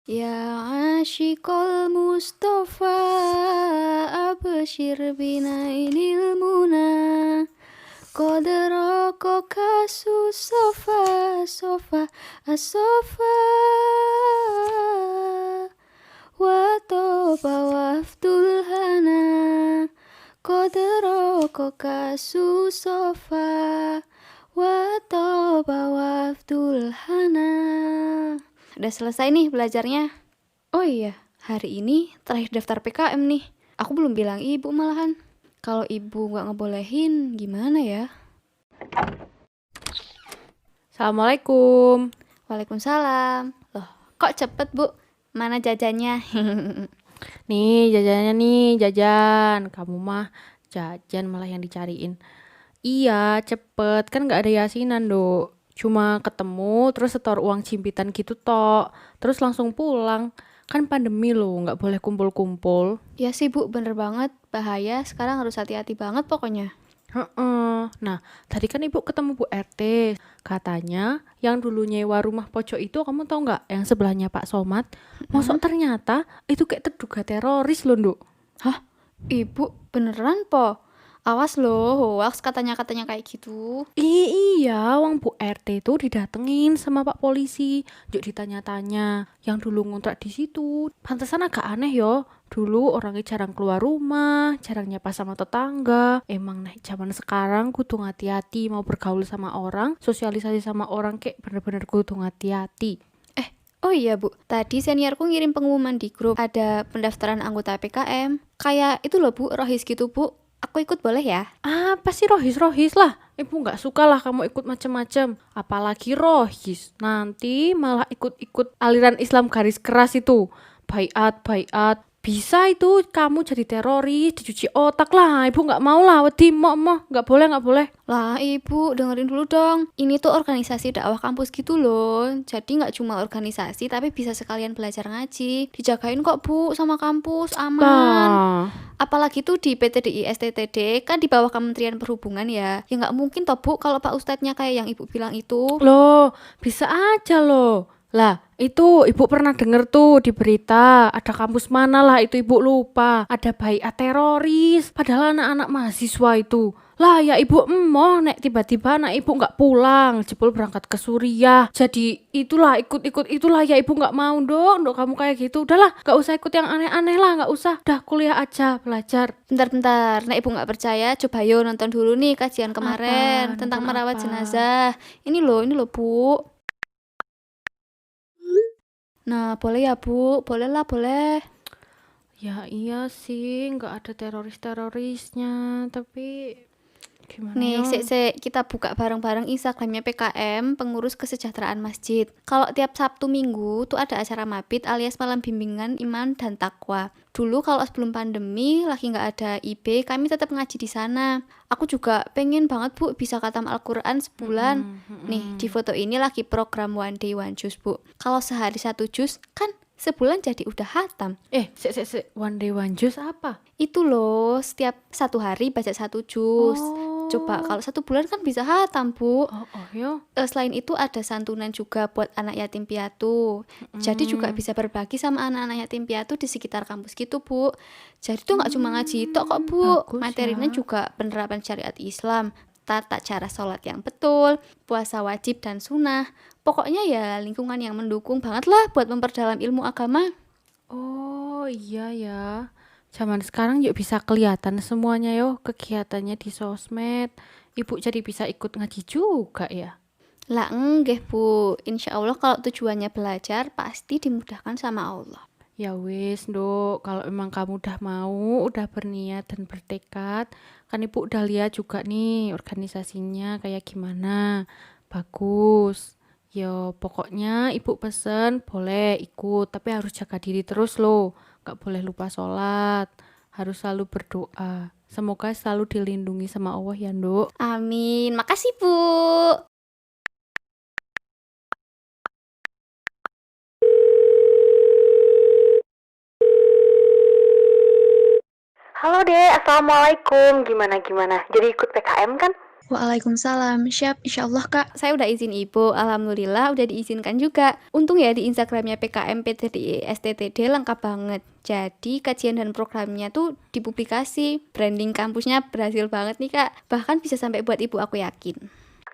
Ya asyikol Mustafa abshir binailil muna qadraka kasus sofa sofa asofa wa toba wafdul hana qadraka kasus sofa wa toba wafdul hana. Udah selesai nih belajarnya. Oh iya, hari ini terakhir daftar PKM nih. Aku belum bilang ibu malahan. Kalau ibu nggak ngebolehin, gimana ya? Assalamualaikum. Waalaikumsalam. Loh, kok cepet bu? Mana jajannya? Nih jajannya nih, jajan. Kamu mah jajan malah yang dicariin. Iya, cepet. Kan gak ada yasinan, Dok. Cuma ketemu, terus setor uang cimpitan gitu, tok. Terus langsung pulang. Kan pandemi loh, gak boleh kumpul-kumpul. Ya sih bu, bener banget. Bahaya, sekarang harus hati-hati banget pokoknya. Heeh. Nah, tadi kan ibu ketemu Bu RT. Katanya yang dulu nyewa rumah pojok itu kamu tahu nggak? Yang sebelahnya Pak Somad. Mosok ternyata itu kayak terduga teroris loh, Nduk. Hah? Ibu, beneran po? Awas loh, hoax katanya-katanya kayak gitu. Iya, wong Bu RT itu didatengin sama Pak polisi. Juk ditanya-tanya, yang dulu ngontrak di situ. Pantesan agak aneh yo. Dulu orangnya jarang keluar rumah, jarang nyapa sama tetangga. Emang nih zaman sekarang kudu hati-hati mau bergaul sama orang, sosialisasi sama orang kayak bener-bener kudu hati-hati. Oh iya bu, tadi seniorku ngirim pengumuman di grup ada pendaftaran anggota PKM. Kayak itu loh bu, rohis gitu bu. Aku ikut boleh ya? Apa sih rohis-rohis lah? Ibu nggak suka lah kamu ikut macem-macem. Apalagi rohis. Nanti malah ikut-ikut aliran Islam garis keras itu. Baiat, baiat. Bisa itu kamu jadi teroris, dicuci otak lah. Ibu nggak mau lah, wedi mau nggak boleh, nggak boleh. Lah ibu, dengerin dulu dong. Ini tuh organisasi dakwah kampus gitu loh. Jadi nggak cuma organisasi, tapi bisa sekalian belajar ngaji. Dijagain kok bu sama kampus, aman. Lah, Apalagi tuh di PTDI STTD, kan di bawah Kementerian Perhubungan ya. Ya nggak mungkin toh bu kalau Pak Ustadznya kayak yang ibu bilang itu. loh, bisa aja loh. Lah, itu ibu pernah denger tuh di berita, ada kampus mana lah itu ibu lupa, ada baiat teroris, padahal anak-anak mahasiswa itu. Lah ya ibu emoh nek tiba-tiba anak ibu nggak pulang, jebol berangkat ke Suriah. Jadi itulah ikut-ikut itulah ya ibu nggak mau dong, kamu kayak gitu. Udahlah, nggak usah ikut yang aneh-aneh lah, nggak usah. Udah kuliah aja, belajar. Bentar-bentar, nek ibu nggak percaya, coba yo nonton dulu nih kajian Apa? kemarin tentang Nonton merawat apa? jenazah. Ini loh bu. Nah, boleh ya bu, boleh lah, boleh. Ya iya sih, nggak ada teroris-terorisnya, tapi gimana Nih, ya? kita buka bareng-bareng Instagramnya PKM, Pengurus Kesejahteraan Masjid. Kalau tiap Sabtu Minggu tuh ada acara mabit alias malam bimbingan iman dan takwa. Dulu kalau sebelum pandemi lagi nggak ada IB, kami tetap ngaji di sana. Aku juga pengen banget bu bisa khatam Al-Quran sebulan. Nih, di foto ini lagi program One Day One Juz bu. Kalau sehari satu juz, kan sebulan jadi udah hatam. One day one juice apa? Itu loh, setiap satu hari baca satu juz. Coba Oh, kalau satu bulan kan bisa hatam bu. yo. Selain itu ada santunan juga buat anak yatim piatu. Jadi juga bisa berbagi sama anak-anak yatim piatu di sekitar kampus gitu bu. Jadi tuh nggak cuma ngaji tok kok bu. Bagus Materinya ya. juga penerapan syariat Islam, tata cara sholat yang betul, puasa wajib dan sunnah. Pokoknya ya lingkungan yang mendukung banget lah buat memperdalam ilmu agama. Oh iya ya. Zaman sekarang yuk bisa kelihatan semuanya yo kegiatannya di sosmed. Ibu jadi bisa ikut ngaji juga ya. Lah enggak bu, insya Allah kalau tujuannya belajar pasti dimudahkan sama Allah. Ya wis, Nduk, kalau emang kamu udah mau, udah berniat dan bertekad, kan Ibu udah lihat juga nih organisasinya kayak gimana. Bagus. Yo, pokoknya Ibu pesen boleh ikut, tapi harus jaga diri terus loh. Gak boleh lupa sholat. Harus selalu berdoa. Semoga selalu dilindungi sama Allah ya, Nduk. Amin, makasih bu. Halo Dek, Assalamualaikum. Gimana? Jadi ikut PKM kan? Waalaikumsalam, siap insyaallah Kak. Saya udah izin ibu, alhamdulillah udah diizinkan juga. Untung ya di Instagramnya PKM PTDI STTD lengkap banget. Jadi kajian dan programnya tuh dipublikasi. Branding kampusnya berhasil banget nih Kak. Bahkan bisa sampai buat ibu, aku yakin.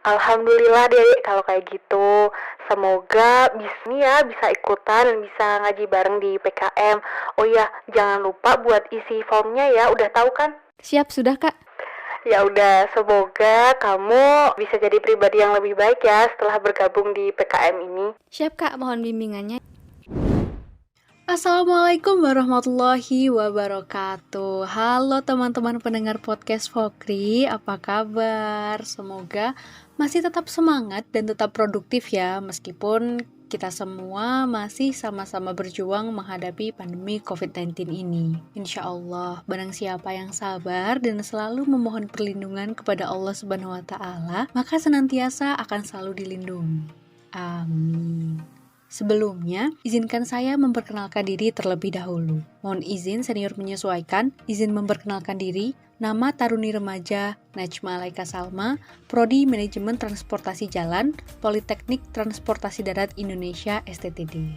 Alhamdulillah deh kalau kayak gitu. Semoga bisa ikutan dan bisa ngaji bareng di PKM. Oh iya, jangan lupa buat isi formnya ya, udah tahu kan? Siap, sudah Kak. Ya udah, semoga kamu bisa jadi pribadi yang lebih baik ya setelah bergabung di PKM ini. Siap Kak, mohon bimbingannya. Assalamualaikum warahmatullahi wabarakatuh. Halo teman-teman pendengar podcast Fokri, apa kabar? Semoga masih tetap semangat dan tetap produktif ya, meskipun kita semua masih sama-sama berjuang menghadapi pandemi COVID-19 ini. Insya Allah, barang siapa yang sabar dan selalu memohon perlindungan kepada Allah Subhanahu wa Ta'ala, maka senantiasa akan selalu dilindungi. Amin. Sebelumnya, izinkan saya memperkenalkan diri terlebih dahulu. Mohon izin senior menyesuaikan, izin memperkenalkan diri, nama Taruni Remaja Najma Alaika Salma, Prodi Manajemen Transportasi Jalan, Politeknik Transportasi Darat Indonesia STTD.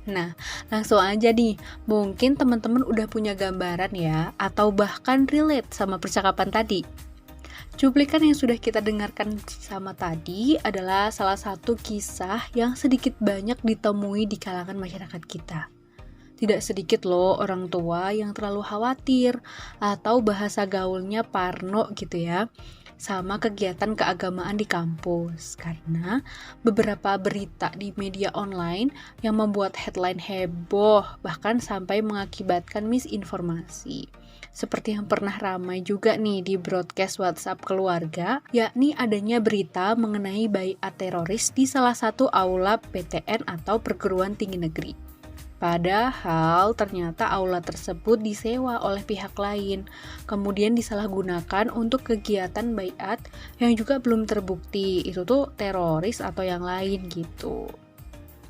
Nah, langsung aja nih, mungkin teman-teman udah punya gambaran ya, atau bahkan relate sama percakapan tadi. Cuplikan yang sudah kita dengarkan sama tadi adalah salah satu kisah yang sedikit banyak ditemui di kalangan masyarakat kita. Tidak sedikit loh orang tua yang terlalu khawatir atau bahasa gaulnya parno gitu ya, sama kegiatan keagamaan di kampus. Karena beberapa berita di media online yang membuat headline heboh, bahkan sampai mengakibatkan misinformasi. Seperti yang pernah ramai juga nih di broadcast WhatsApp keluarga, yakni adanya berita mengenai baiat teroris di salah satu aula PTN atau perguruan tinggi negeri. Padahal ternyata aula tersebut disewa oleh pihak lain, kemudian disalahgunakan untuk kegiatan baiat yang juga belum terbukti itu tuh teroris atau yang lain gitu.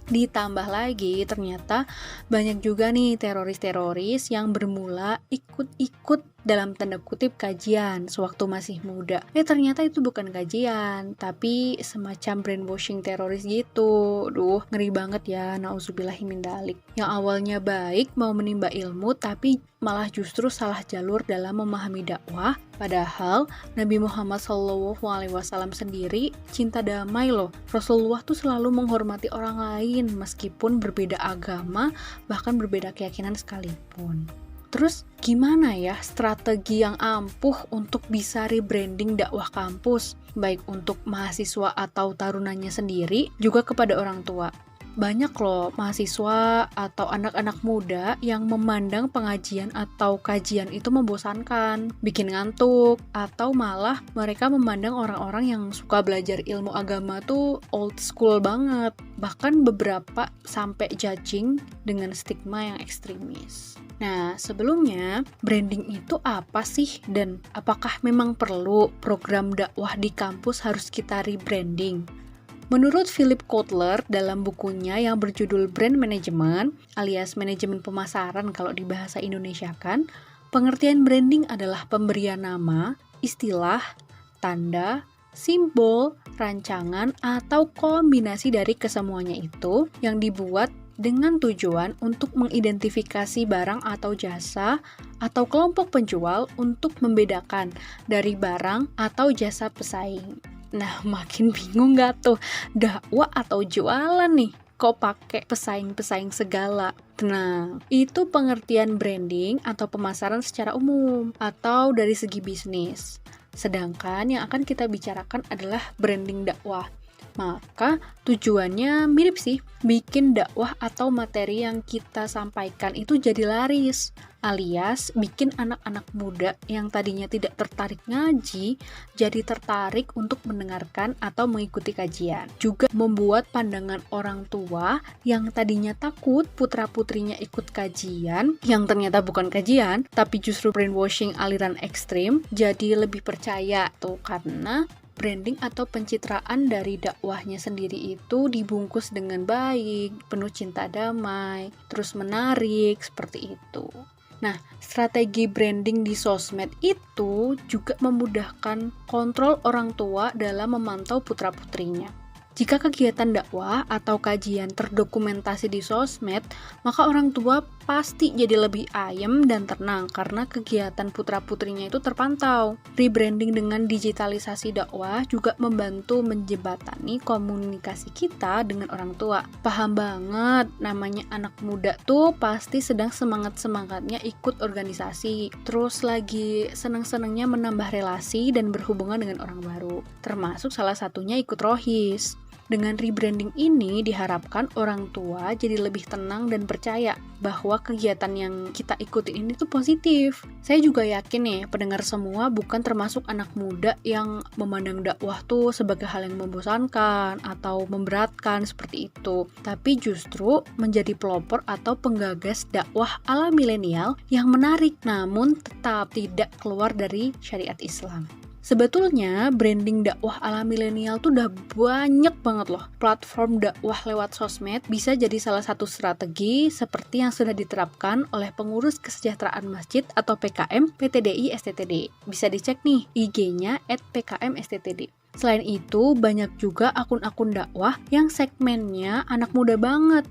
Ditambah lagi ternyata banyak juga nih teroris-teroris yang bermula ikut-ikut dalam tanda kutip kajian sewaktu masih muda. Ternyata itu bukan kajian, tapi semacam brainwashing teroris gitu. Duh, ngeri banget ya, nauzubillahi min dzalik. Yang awalnya baik mau menimba ilmu, tapi malah justru salah jalur dalam memahami dakwah. Padahal Nabi Muhammad SAW sendiri cinta damai loh. Rasulullah tuh selalu menghormati orang lain meskipun berbeda agama, bahkan berbeda keyakinan sekalipun. Terus gimana ya strategi yang ampuh untuk bisa rebranding dakwah kampus, baik untuk mahasiswa atau tarunanya sendiri, juga kepada orang tua? Banyak loh mahasiswa atau anak-anak muda yang memandang pengajian atau kajian itu membosankan, bikin ngantuk, atau malah mereka memandang orang-orang yang suka belajar ilmu agama tuh old school banget. Bahkan beberapa sampai judging dengan stigma yang ekstremis. Nah, sebelumnya, branding itu apa sih? Dan apakah memang perlu program dakwah di kampus harus kita rebranding? Menurut Philip Kotler dalam bukunya yang berjudul Brand Management alias manajemen pemasaran kalau di bahasa Indonesia kan, pengertian branding adalah pemberian nama, istilah, tanda, simbol, rancangan, atau kombinasi dari kesemuanya itu yang dibuat dengan tujuan untuk mengidentifikasi barang atau jasa atau kelompok penjual untuk membedakan dari barang atau jasa pesaing. Nah, makin bingung gak tuh? Dakwah atau jualan nih? Kok pakai pesaing-pesaing segala? Nah, itu pengertian branding atau pemasaran secara umum atau dari segi bisnis. Sedangkan yang akan kita bicarakan adalah branding dakwah. Maka tujuannya mirip sih, bikin dakwah atau materi yang kita sampaikan itu jadi laris, alias bikin anak-anak muda yang tadinya tidak tertarik ngaji, jadi tertarik untuk mendengarkan atau mengikuti kajian. Juga membuat pandangan orang tua yang tadinya takut putra-putrinya ikut kajian, yang ternyata bukan kajian, tapi justru brainwashing aliran ekstrim, jadi lebih percaya tuh karena branding atau pencitraan dari dakwahnya sendiri itu dibungkus dengan baik, penuh cinta damai, terus menarik, seperti itu. Nah, strategi branding di sosmed itu juga memudahkan kontrol orang tua dalam memantau putra-putrinya. Jika kegiatan dakwah atau kajian terdokumentasi di sosmed, maka orang tua pasti jadi lebih ayem dan tenang karena kegiatan putra-putrinya itu terpantau. Rebranding dengan digitalisasi dakwah juga membantu menjembatani komunikasi kita dengan orang tua. Paham banget, namanya anak muda tuh pasti sedang semangat-semangatnya ikut organisasi, terus lagi senang-senangnya menambah relasi dan berhubungan dengan orang baru, termasuk salah satunya ikut rohis. Dengan rebranding ini diharapkan orang tua jadi lebih tenang dan percaya bahwa kegiatan yang kita ikuti ini tuh positif. Saya juga yakin nih, pendengar semua bukan termasuk anak muda yang memandang dakwah tuh sebagai hal yang membosankan atau memberatkan seperti itu. Tapi justru menjadi pelopor atau penggagas dakwah ala milenial yang menarik namun tetap tidak keluar dari syariat Islam. Sebetulnya branding dakwah ala milenial tuh udah banyak banget loh. Platform dakwah lewat sosmed bisa jadi salah satu strategi seperti yang sudah diterapkan oleh pengurus kesejahteraan masjid atau PKM PTDI STTD. Bisa dicek nih IG-nya @PKM-STTD. Selain itu, banyak juga akun-akun dakwah yang segmennya anak muda banget.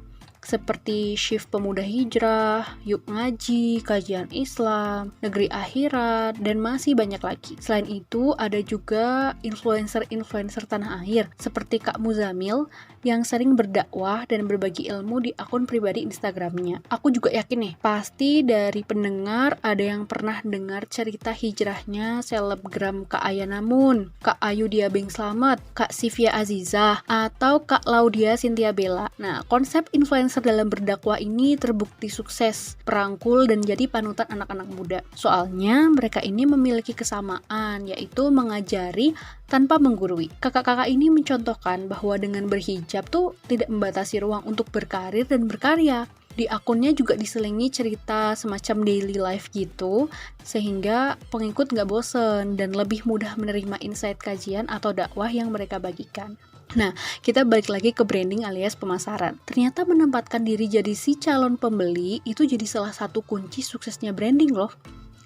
Seperti Shift Pemuda Hijrah, Yuk Ngaji, Kajian Islam, Negeri Akhirat, dan masih banyak lagi. Selain itu, ada juga influencer-influencer tanah air, seperti Kak Muzamil, yang sering berdakwah dan berbagi ilmu di akun pribadi Instagramnya. Aku juga yakin nih, pasti dari pendengar ada yang pernah dengar cerita hijrahnya selebgram Kak Ayana Mun, Kak Ayu Diabeng Slamet, Kak Sivia Azizah, atau Kak Laudia Cynthia Bella. Nah, konsep influencer dalam berdakwah ini terbukti sukses, perangkul dan jadi panutan anak-anak muda. Soalnya mereka ini memiliki kesamaan, yaitu mengajari tanpa menggurui. Kakak-kakak ini mencontohkan bahwa dengan berhijab tuh tidak membatasi ruang untuk berkarir dan berkarya. Di akunnya juga diselingi cerita semacam daily life gitu, sehingga pengikut nggak bosen dan lebih mudah menerima insight kajian atau dakwah yang mereka bagikan. Nah, kita balik lagi ke branding alias pemasaran. Ternyata menempatkan diri jadi si calon pembeli itu jadi salah satu kunci suksesnya branding loh.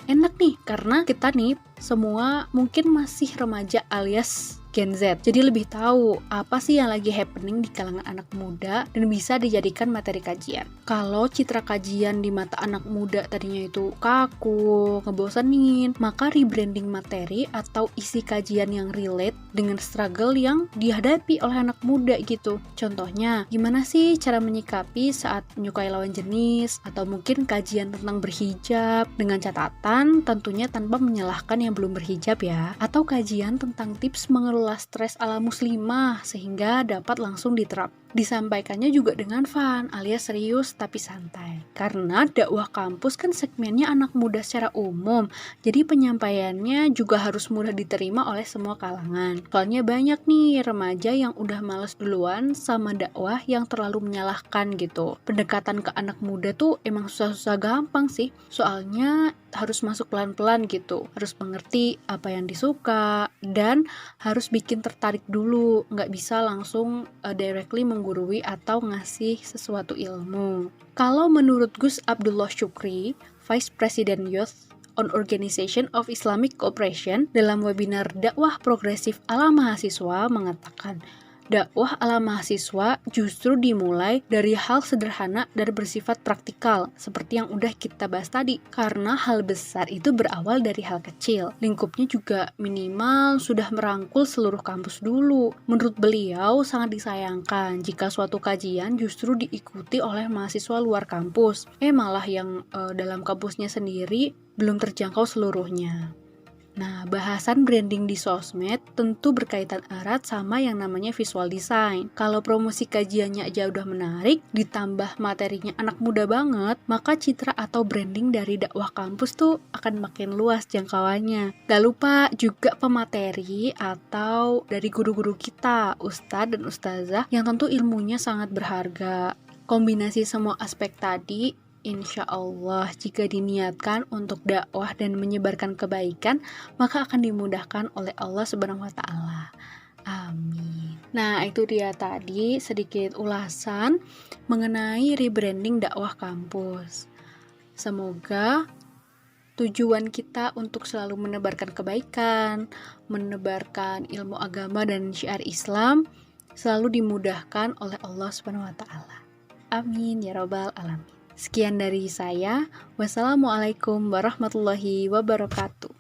Enak nih, karena kita nih semua mungkin masih remaja alias Gen Z. Jadi lebih tahu apa sih yang lagi happening di kalangan anak muda dan bisa dijadikan materi kajian. Kalau citra kajian di mata anak muda tadinya itu kaku, ngebosenin, maka rebranding materi atau isi kajian yang relate dengan struggle yang dihadapi oleh anak muda gitu. Contohnya, gimana sih cara menyikapi saat menyukai lawan jenis, atau mungkin kajian tentang berhijab dengan catatan tentunya tanpa menyalahkan yang belum berhijab ya, atau kajian tentang tips mengelola stres ala muslimah sehingga dapat langsung diterap. Disampaikannya juga dengan fun alias serius tapi santai. Karena dakwah kampus kan segmennya anak muda secara umum, jadi penyampaiannya juga harus mudah diterima oleh semua kalangan. Soalnya banyak nih remaja yang udah males duluan sama dakwah yang terlalu menyalahkan gitu. Pendekatan ke anak muda tuh emang susah-susah gampang sih. Soalnya harus masuk pelan-pelan gitu. Harus mengerti apa yang disuka dan harus bikin tertarik dulu. Nggak bisa langsung directly menggurui atau ngasih sesuatu ilmu. Kalau menurut Gus Abdullah Syukri, Vice President Youth on Organization of Islamic Cooperation, dalam webinar dakwah progresif ala mahasiswa mengatakan, dakwah ala mahasiswa justru dimulai dari hal sederhana dan bersifat praktikal, seperti yang udah kita bahas tadi. Karena hal besar itu berawal dari hal kecil. Lingkupnya juga minimal sudah merangkul seluruh kampus dulu. Menurut beliau, sangat disayangkan jika suatu kajian justru diikuti oleh mahasiswa luar kampus. Malah yang dalam kampusnya sendiri belum terjangkau seluruhnya. Nah, bahasan branding di sosmed tentu berkaitan erat sama yang namanya visual design. Kalau promosi kajiannya aja udah menarik, ditambah materinya anak muda banget, maka citra atau branding dari dakwah kampus tuh akan makin luas jangkauannya. Gak lupa juga pemateri atau dari guru-guru kita, ustadz dan ustazah yang tentu ilmunya sangat berharga. Kombinasi semua aspek tadi, insya Allah, jika diniatkan untuk dakwah dan menyebarkan kebaikan, maka akan dimudahkan oleh Allah Subhanahu wa Ta'ala. Amin. Nah, itu dia tadi sedikit ulasan mengenai rebranding dakwah kampus. Semoga tujuan kita untuk selalu menebarkan kebaikan, menebarkan ilmu agama dan syiar Islam selalu dimudahkan oleh Allah Subhanahu wa taala. Amin ya rabbal alamin. Sekian dari saya. Wassalamualaikum warahmatullahi wabarakatuh.